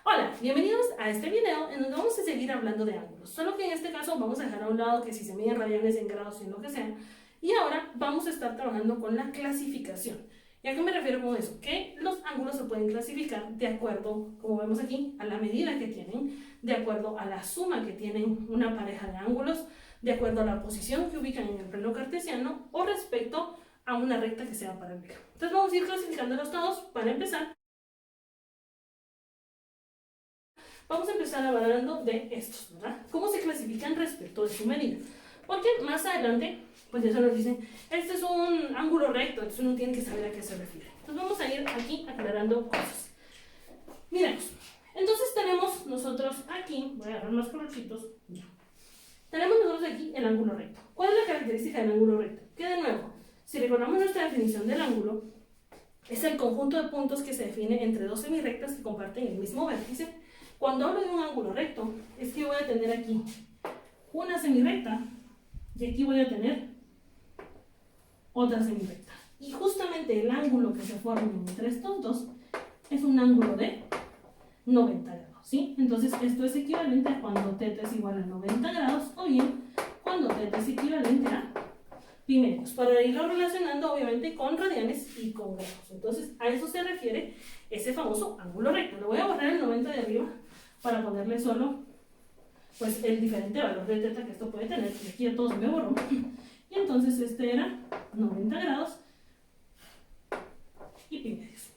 Hola, bienvenidos a este video en donde vamos a seguir hablando de ángulos, solo que en este caso vamos a dejar a un lado que si se miden radianes en grados y en lo que sea, y ahora vamos a estar trabajando con la clasificación. ¿Y a qué me refiero con eso? Que los ángulos se pueden clasificar de acuerdo, como vemos aquí, a la medida que tienen, de acuerdo a la suma que tienen una pareja de ángulos, de acuerdo a la posición que ubican en el plano cartesiano o respecto a una recta que sea paralela. Entonces vamos a ir clasificándolos todos. Para empezar, vamos a empezar hablando de estos, ¿verdad? ¿Cómo se clasifican respecto de su medida? Porque más adelante, pues eso nos dicen, este es un ángulo recto, entonces uno tiene que saber a qué se refiere. Entonces vamos a ir aquí aclarando cosas. Miremos, entonces tenemos nosotros aquí, voy a agarrar más colorcitos, ya. Tenemos nosotros aquí el ángulo recto. ¿Cuál es la característica del ángulo recto? Que de nuevo, si recordamos nuestra definición del ángulo, es el conjunto de puntos que se define entre dos semirrectas que comparten el mismo vértice. Cuando hablo de un ángulo recto, es que voy a tener aquí una semirrecta y aquí voy a tener otra semirrecta. Y justamente el ángulo que se forma entre estos dos es un ángulo de 90 grados, ¿sí? Entonces esto es equivalente a cuando θ es igual a 90 grados o bien cuando θ es equivalente a pi medios, para irlo relacionando obviamente con radianes y con grados. Entonces a eso se refiere ese famoso ángulo recto. Le voy a borrar el 90 de arriba para ponerle solo pues el diferente valor de θ que esto puede tener, y aquí ya todo se me borró, y entonces este era 90 grados y pi medios.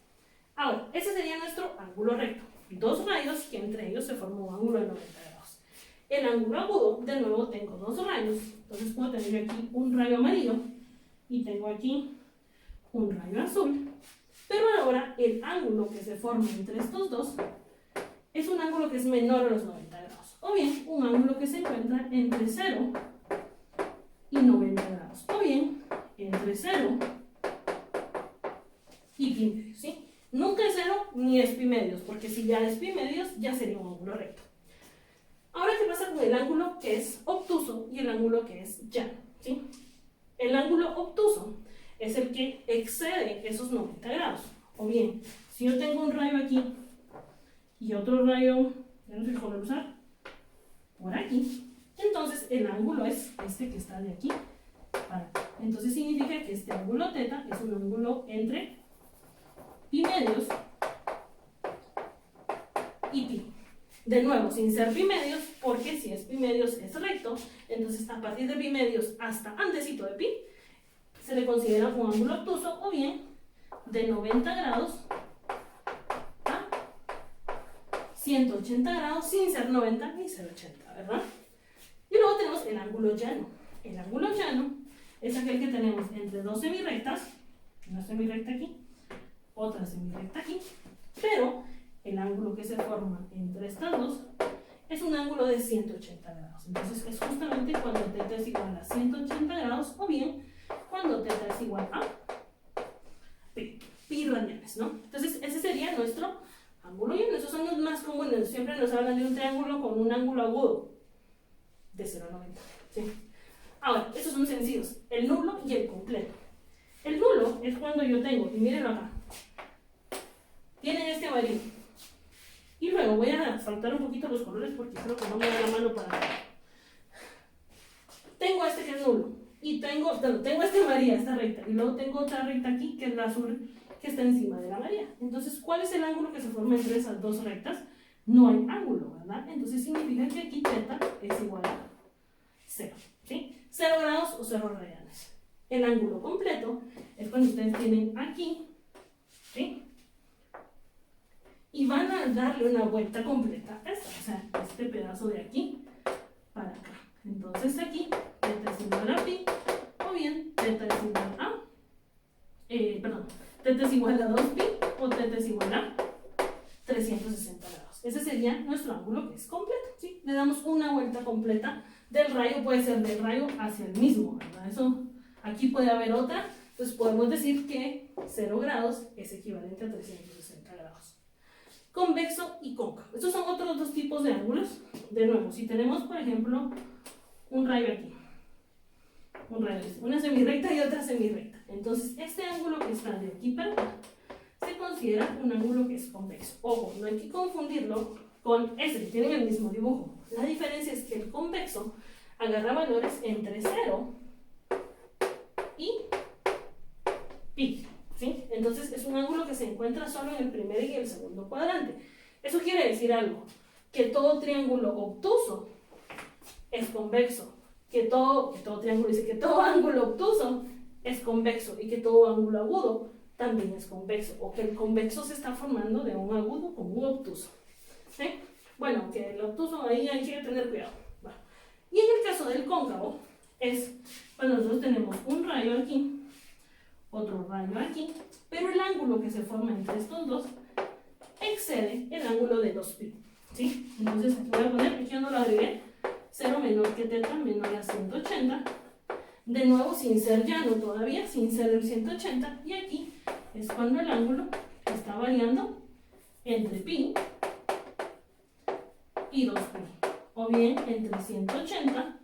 Ahora, ese sería nuestro ángulo recto, dos rayos que entre ellos se forma un ángulo de 90 grados. El ángulo agudo, de nuevo tengo dos rayos, entonces puedo tener aquí un rayo amarillo y tengo aquí un rayo azul, pero ahora el ángulo que se forma entre estos dos es un ángulo que es menor a los 90 grados, o bien un ángulo que se encuentra entre 0 y 90 grados, o bien entre 0 y pi medios, ¿sí? Nunca es 0 ni es pi medios, porque si ya es pi medios ya sería un ángulo recto. Ahora, ¿qué pasa con el ángulo que es obtuso y el ángulo que es llano? ¿Sí? El ángulo obtuso es el que excede esos 90 grados, o bien, si yo tengo un rayo aquí y otro rayo, ya no sé qué color usar, por aquí, entonces el ángulo es este que está de aquí para acá. Entonces significa que este ángulo θ es un ángulo entre pi medios y pi. De nuevo, sin ser pi medios, porque si es pi medios es recto, entonces a partir de pi medios hasta antesito de pi, se le considera un ángulo obtuso, o bien de 90 grados 180 grados sin ser 90 ni ser 80, ¿verdad? Y luego tenemos el ángulo llano. El ángulo llano es aquel que tenemos entre dos semirrectas, una semirrecta aquí, otra semirrecta aquí, pero el ángulo que se forma entre estas dos es un ángulo de 180 grados. Entonces es justamente cuando θ es igual a 180 grados o bien cuando θ es igual a pi radianes, ¿no? Entonces ese sería nuestro ángulo llano. Esos son los más comunes. Siempre nos hablan de un triángulo con un ángulo agudo de 0 a 90. ¿Sí? Ahora, esos son sencillos. El nulo y el completo. El nulo es cuando yo tengo, y mírenlo acá, tienen este amarillo. Y luego voy a saltar un poquito los colores porque creo que no me da la mano para... Tengo este que es nulo. Y tengo este amarilla, esta recta. Y luego tengo otra recta aquí que es la azul, que está encima de la amarilla. Entonces, ¿cuál es el ángulo que se forma entre esas dos rectas? No hay ángulo, ¿verdad? Entonces significa que aquí θ es igual a 0, ¿sí? 0 grados o 0 radianes. El ángulo completo es cuando ustedes tienen aquí, ¿sí? Y van a darle una vuelta completa a esta, o sea, este pedazo de aquí para acá. Entonces aquí θ es igual a pi, o bien θ es igual a, θ es igual a 2pi o θ es igual a 360 grados. Ese sería nuestro ángulo que es completo, ¿sí? Le damos una vuelta completa del rayo, puede ser del rayo hacia el mismo, ¿verdad? Eso, aquí puede haber otra, entonces podemos decir que 0 grados es equivalente a 360 grados. Convexo y cóncavo. Estos son otros dos tipos de ángulos. De nuevo, si tenemos, por ejemplo, un rayo aquí, una semirrecta y otra semirrecta, entonces este ángulo que está de aquí para acá se considera considera un ángulo que es convexo. Ojo, no hay que confundirlo con este, que tienen el mismo dibujo. La diferencia es que el convexo agarra valores entre 0 y pi, ¿sí? Entonces es un ángulo que se encuentra solo en el primer y el segundo cuadrante. Eso quiere decir algo, que todo triángulo obtuso es convexo, que todo triángulo dice que todo ángulo obtuso es convexo y que todo ángulo agudo también es convexo, o que el convexo se está formando de un agudo con un obtuso, ¿sí? Bueno, que el obtuso ahí hay que tener cuidado. Bueno, y en el caso del cóncavo es cuando nosotros tenemos un rayo aquí, otro rayo aquí, pero el ángulo que se forma entre estos dos excede el ángulo de 2pi, ¿sí? Entonces aquí voy a poner, aquí yo no lo agregué, 0 menor que teta menor a 180, de nuevo sin ser llano todavía, sin ser el 180, y aquí es cuando el ángulo está variando entre pi y 2pi, o bien entre 180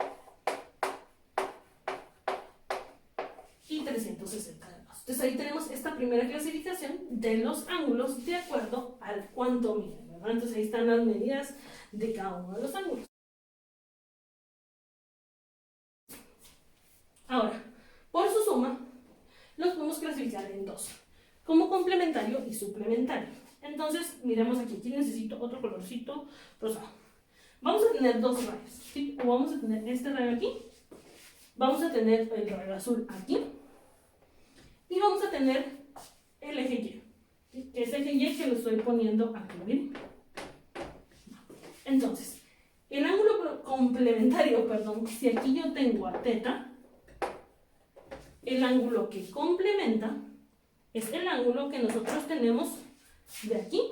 y 360 grados. Entonces ahí tenemos esta primera clasificación de los ángulos de acuerdo al cuánto miden, ¿verdad? Entonces ahí están las medidas de cada uno de los ángulos. Ahora, por su suma, los podemos clasificar en dos, como complementario y suplementario. Entonces, miremos aquí, aquí necesito otro colorcito rosado. Vamos a tener dos rayos, ¿sí? O vamos a tener este rayo aquí, vamos a tener el rayo azul aquí, y vamos a tener el eje Y, ¿sí? Ese eje Y que lo estoy poniendo aquí, ¿bien? Entonces, el ángulo complementario, perdón, si aquí yo tengo a teta, el ángulo que complementa es el ángulo que nosotros tenemos de aquí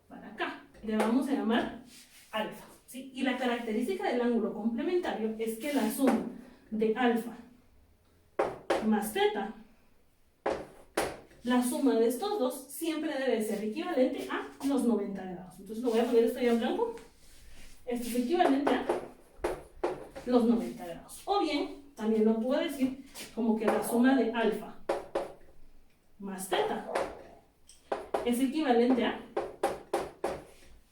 para acá. Le vamos a llamar alfa, ¿sí? Y la característica del ángulo complementario es que la suma de alfa más teta, la suma de estos dos siempre debe ser equivalente a los 90 grados. Entonces lo voy a poner esto ya en blanco. Esto es equivalente a los 90 grados. O bien, también lo puedo decir como que la suma de alfa más teta es equivalente a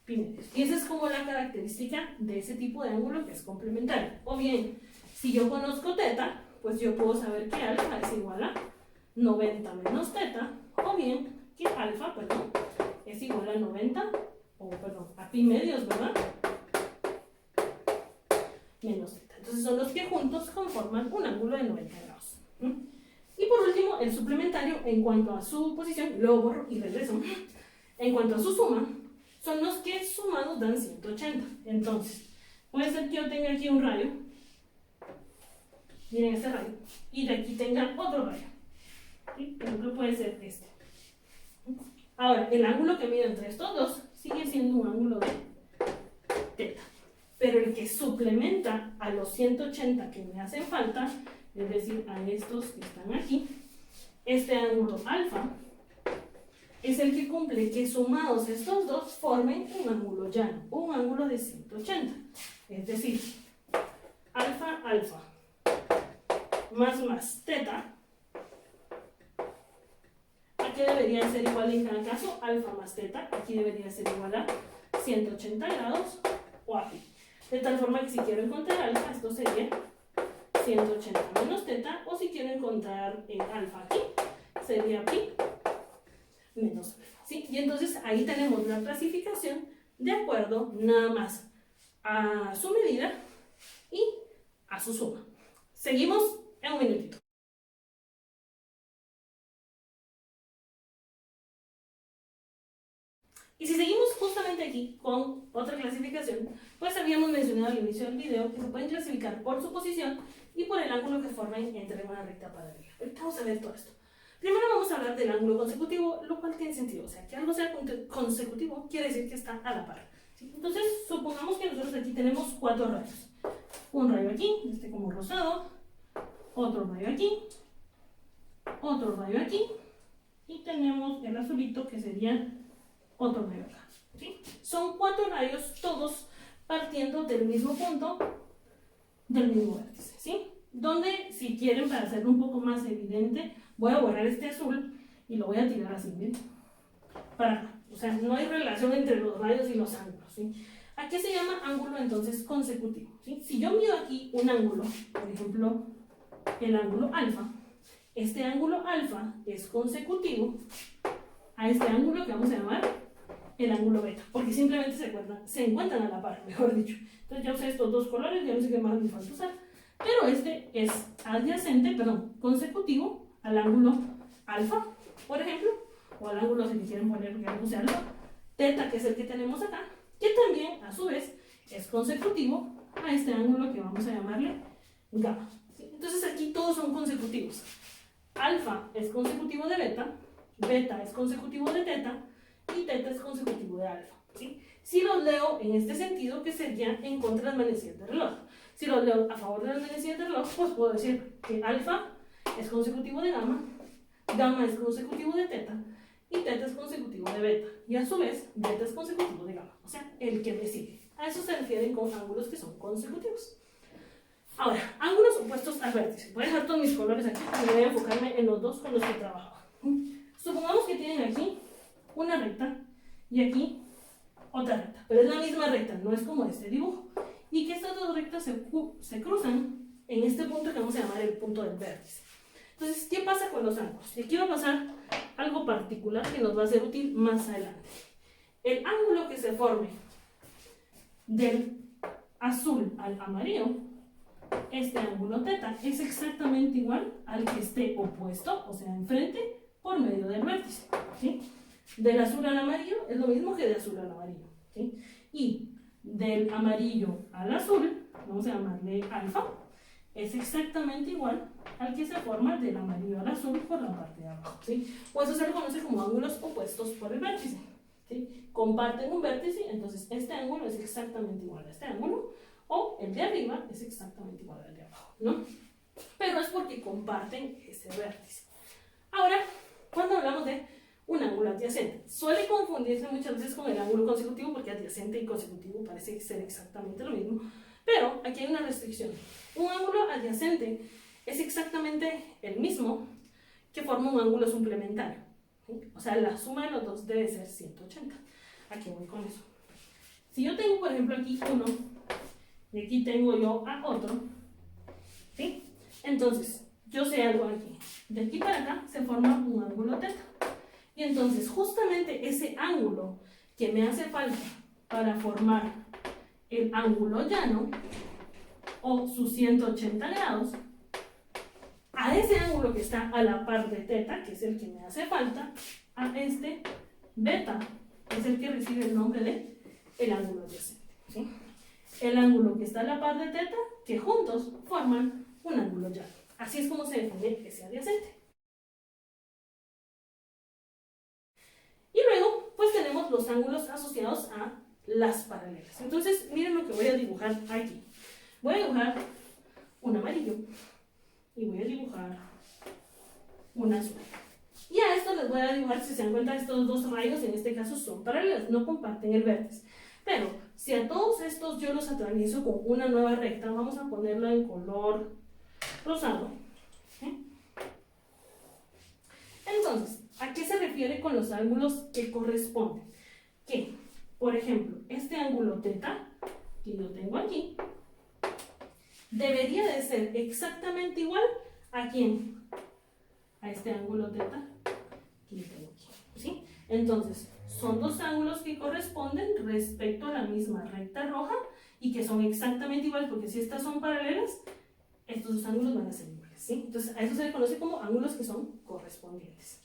pi medios. Y esa es como la característica de ese tipo de ángulo que es complementario. O bien, si yo conozco teta, pues yo puedo saber que alfa es igual a 90 menos teta, o bien que alfa, perdón, es igual a 90, o perdón, a pi medios, ¿verdad? Menos teta. Entonces son los que juntos conforman un ángulo de 90 grados. Y por último, el suplementario, en cuanto a su posición, luego borro y regreso, en cuanto a su suma, son los que sumados dan 180. Entonces, puede ser que yo tenga aquí un rayo, miren este rayo, y de aquí tenga otro rayo. ¿Sí? Por ejemplo, puede ser este. Ahora, el ángulo que mide entre estos dos sigue siendo un ángulo de teta. Pero el que suplementa a los 180 que me hacen falta, es decir, a estos que están aquí, este ángulo alfa es el que cumple que sumados estos dos formen un ángulo llano, un ángulo de 180. Es decir, alfa, alfa, más teta, aquí debería ser igual en cada caso, alfa más teta, aquí debería ser igual a 180 grados o a pi. De tal forma que si quiero encontrar alfa, esto sería 180 menos teta, o si quiero encontrar alfa aquí, sería pi menos alfa, ¿sí? Y entonces ahí tenemos la clasificación de acuerdo nada más a su medida y a su suma. Seguimos en un minutito. Y si seguimos justamente aquí con otra clasificación, pues habíamos mencionado al inicio del video que se pueden clasificar por su posición y por el ángulo que forman entre una recta paralela. Ahorita vamos a ver todo esto. Primero vamos a hablar del ángulo consecutivo, lo cual tiene sentido. O sea, que algo sea consecutivo quiere decir que está a la par, ¿sí? Entonces, supongamos que nosotros aquí tenemos 4 rayos. Un rayo aquí, este como rosado, otro rayo aquí, otro rayo aquí, y tenemos el azulito que sería otro rayo acá, ¿sí? Son 4 rayos, todos partiendo del mismo punto, del mismo vértice, ¿sí? Donde, si quieren, para hacerlo un poco más evidente, voy a borrar este azul y lo voy a tirar así, ¿ven? para acá. O sea, no hay relación entre los radios y los ángulos, ¿sí? ¿A qué se llama ángulo entonces consecutivo? ¿Sí? Si yo mido aquí un ángulo, por ejemplo, el ángulo alfa, este ángulo alfa es consecutivo a este ángulo que vamos a llamar el ángulo beta, porque simplemente se encuentran a la par, mejor dicho. Entonces ya usé estos dos colores, ya no sé qué más me falta usar, pero este es adyacente, perdón, consecutivo al ángulo alfa, por ejemplo, o al ángulo, si quieren poner, que no sea alfa, teta, que es el que tenemos acá, que también, a su vez, es consecutivo a este ángulo que vamos a llamarle gamma. ¿Sí? Entonces aquí todos son consecutivos. Alfa es consecutivo de beta, beta es consecutivo de teta, y teta es consecutivo de alfa. ¿Sí? Si los leo en este sentido, que sería en contra del manecillas de reloj. Si los leo a favor de las manecillas de reloj, pues puedo decir que alfa es consecutivo de gamma, gamma es consecutivo de teta, y teta es consecutivo de beta. Y a su vez, beta es consecutivo de gamma. O sea, el que me sigue. A eso se refieren con ángulos que son consecutivos. Ahora, ángulos opuestos al vértice. Voy a dejar todos mis colores aquí y voy a enfocarme en los dos con los que trabajo. Supongamos que tienen aquí una recta y aquí otra recta, pero es la misma recta, no es como este dibujo. Y que estas dos rectas se cruzan en este punto que vamos a llamar el punto del vértice. Entonces, ¿qué pasa con los ángulos? Y aquí va a pasar algo particular que nos va a ser útil más adelante. El ángulo que se forme del azul al amarillo, este ángulo teta, es exactamente igual al que esté opuesto, o sea, enfrente, por medio del vértice. ¿Sí? Del azul al amarillo es lo mismo que de azul al amarillo. ¿Sí? Y del amarillo al azul, vamos a llamarle alfa, es exactamente igual al que se forma del amarillo al azul por la parte de abajo. ¿Sí? O eso se le conoce como ángulos opuestos por el vértice. ¿Sí? Comparten un vértice, entonces este ángulo es exactamente igual a este ángulo, o el de arriba es exactamente igual al de abajo, ¿no? Pero es porque comparten ese vértice. Ahora, cuando hablamos de un ángulo adyacente, suele confundirse muchas veces con el ángulo consecutivo, porque adyacente y consecutivo parece ser exactamente lo mismo, pero aquí hay una restricción. Un ángulo adyacente es exactamente el mismo que forma un ángulo suplementario. ¿Sí? O sea, la suma de los dos debe ser 180. Aquí voy con eso. Si yo tengo, por ejemplo, aquí uno, y aquí tengo yo a otro, ¿sí? Entonces, yo sé algo aquí. De aquí para acá se forma un ángulo teta. Y entonces, justamente ese ángulo que me hace falta para formar el ángulo llano, o sus 180 grados, a ese ángulo que está a la par de teta, que es el que me hace falta, a este beta, es el que recibe el nombre de el ángulo adyacente. ¿Sí? El ángulo que está a la par de teta, que juntos forman un ángulo llano. Así es como se define ese adyacente. Y luego, pues tenemos los ángulos asociados a las paralelas. Entonces, miren lo que voy a dibujar aquí. Voy a dibujar un amarillo y voy a dibujar un azul. Y a esto les voy a dibujar, si se dan cuenta, estos dos rayos en este caso son paralelos, no comparten el vértice. Pero si a todos estos yo los atravieso con una nueva recta, vamos a ponerla en color rosado. ¿Sí? Entonces, ¿a qué se refiere con los ángulos que corresponden? Que, por ejemplo, este ángulo teta que yo tengo aquí debería de ser exactamente igual a ¿quién? A este ángulo teta que yo tengo aquí. ¿Sí? Entonces, son dos ángulos que corresponden respecto a la misma recta roja y que son exactamente iguales, porque si estas son paralelas, estos dos ángulos van a ser iguales. ¿Sí? Entonces, a eso se le conoce como ángulos que son correspondientes.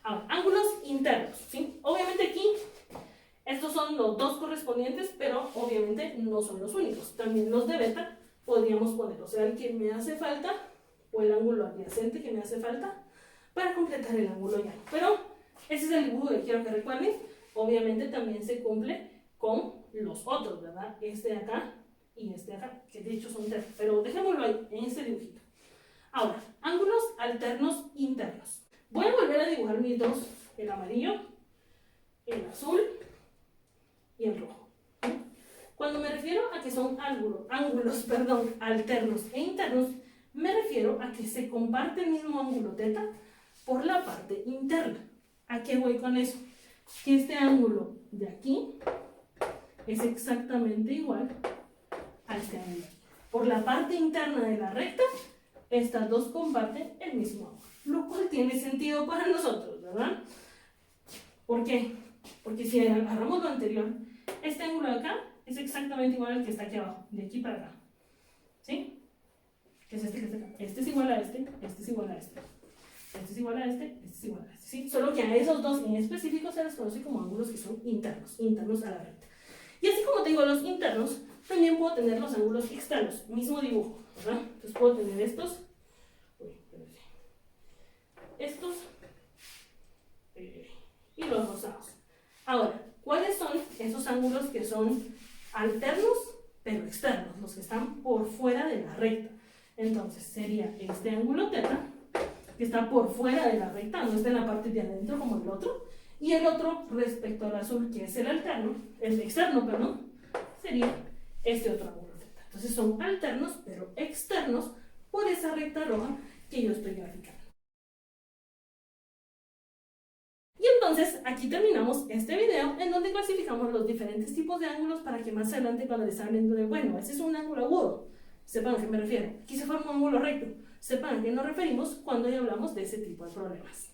Ahora, ángulos internos. ¿Sí? Obviamente aquí, estos son los dos correspondientes, pero obviamente no son los únicos. También los de beta podríamos poner, o sea, el que me hace falta, o el ángulo adyacente que me hace falta, para completar el ángulo llano. Pero ese es el dibujo que quiero que recuerden. Obviamente también se cumple con los otros, ¿verdad? Este de acá y este de acá, que de hecho son tres, pero dejémoslo ahí, en este dibujito. Ahora, ángulos alternos internos. Voy a volver a dibujar mis dos, el amarillo, el azul y el rojo. Cuando me refiero a que son ángulos alternos e internos, me refiero a que se comparte el mismo ángulo teta por la parte interna. ¿A qué voy con eso? que este ángulo de aquí es exactamente igual a este ángulo. Por la parte interna de la recta, estas dos comparten el mismo ángulo, lo cual tiene sentido para nosotros, ¿verdad? ¿Por qué? Porque si agarramos lo anterior, este ángulo de acá es exactamente igual al que está aquí abajo, de aquí para acá. ¿Sí? Que es este que está acá. Este es igual a este es igual a este. Este es igual a este es igual a este. ¿Sí? Solo que a esos dos en específico se les conoce como ángulos que son internos a la recta. Y así como tengo los internos, también puedo tener los ángulos externos, mismo dibujo, ¿verdad? Entonces puedo tener estos, y los rosados. Ahora, ¿cuáles son esos ángulos que son alternos pero externos? Los que están por fuera de la recta. Entonces sería este ángulo teta, que está por fuera de la recta, no está en la parte de adentro como el otro, y el otro respecto al azul, que es el externo, perdón, sería este otro ángulo teta. Entonces son alternos pero externos por esa recta roja que yo estoy graficando. Y entonces aquí terminamos este video en donde clasificamos los diferentes tipos de ángulos para que más adelante cuando les hablen de, bueno, ese es un ángulo agudo, sepan a qué me refiero. Aquí se forma un ángulo recto, sepan a qué nos referimos cuando ya hablamos de ese tipo de problemas.